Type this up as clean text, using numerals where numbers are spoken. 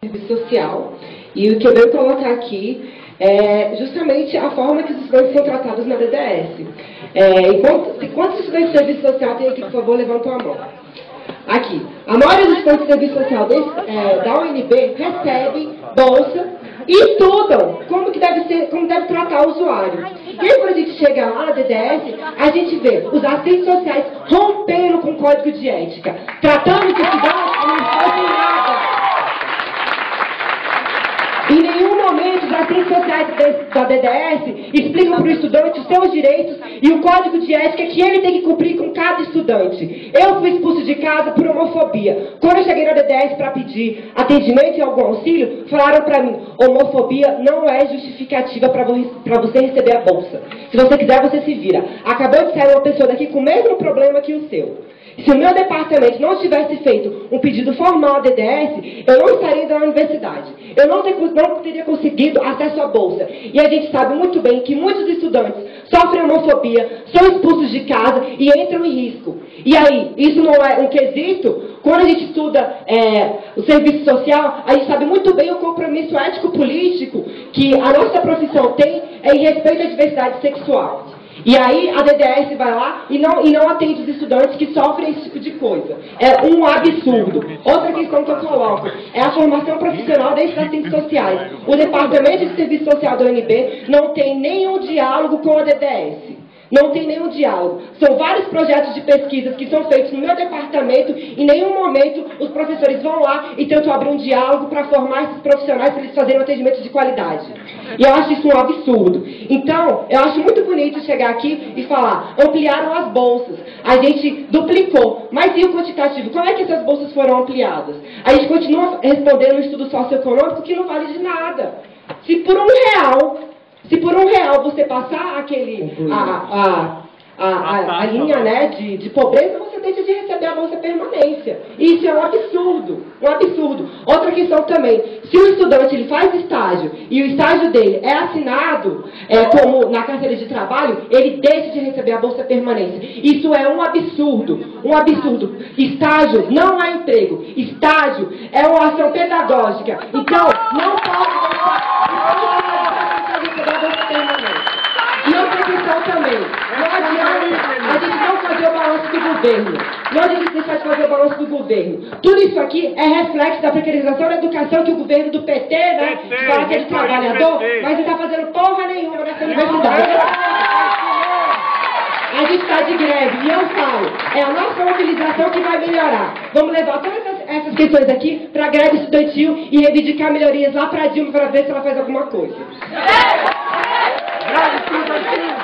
serviço social, e o que eu devo colocar aqui é justamente a forma que os estudantes são tratados na DDS. Quantos estudantes de serviço social tem aqui, por favor, levantam a mão? Aqui, a maioria dos estudantes de serviço social da UNB recebe bolsa e estudam como deve tratar o usuário. E aí, quando a gente chega lá na DDS, a gente vê os assistentes sociais rompendo com o código de ética, tratando os estudantes como não fosse nada. Em nenhum momento os assistentes sociais da DDS explicam para o estudante os seus direitos e o código de ética que ele tem que cumprir com cada estudante. Eu fui expulso de casa por homofobia. Quando eu cheguei na DDS para pedir atendimento e algum auxílio, falaram para mim: homofobia não é justificativa para você receber a bolsa. Se você quiser, você se vira. Acabou de sair uma pessoa daqui com o mesmo problema que o seu. Se o meu departamento não tivesse feito um pedido formal à DDS, eu não estaria indo na universidade. Eu não teria conseguido acesso à bolsa. E a gente sabe muito bem que muitos estudantes sofrem homofobia, são expulsos de casa e entram em risco. E aí, isso não é um quesito? Quando a gente estuda o serviço social, a gente sabe muito bem o compromisso ético-político que a nossa profissão tem em respeito à diversidade sexual. E aí a DDS vai lá e não atende os estudantes que sofrem esse tipo de coisa. É um absurdo. Outra questão que eu coloco é a formação profissional desses assistentes sociais. O Departamento de Serviço Social da UNB não tem nenhum diálogo com a DDS. Não tem nenhum diálogo. São vários projetos de pesquisa que são feitos no meu departamento e em nenhum momento os professores vão lá e tentam abrir um diálogo para formar esses profissionais para eles fazerem um atendimento de qualidade. E eu acho isso um absurdo. Então, eu acho muito bonito chegar aqui e falar: ampliaram as bolsas, a gente duplicou. Mas e o quantitativo? Como é que essas bolsas foram ampliadas? A gente continua respondendo no estudo socioeconômico que não vale de nada. Se por R$1 você passar a linha, né, de pobreza, você deixa de receber a bolsa permanência. Isso é um absurdo, um absurdo. Outra questão também: se o estudante ele faz estágio e o estágio dele é assinado como na carteira de trabalho, ele deixa de receber a bolsa permanência. Isso é um absurdo, um absurdo. Estágio não é emprego, estágio é uma ação pedagógica. Então, não pode e outra questão também: não adianta a gente não fazer o balanço do governo. Não adianta deixar de fazer o balanço do governo. Tudo isso aqui é reflexo da precarização da educação que o governo do PT, né, fala que é de trabalhador, mas não está fazendo porra nenhuma nessa universidade. A gente está de greve e eu falo: é a nossa mobilização que vai melhorar. Vamos levar todas essas questões aqui para a greve estudantil e reivindicar melhorias lá para a Dilma para ver se ela faz alguma coisa. Greve estudantil!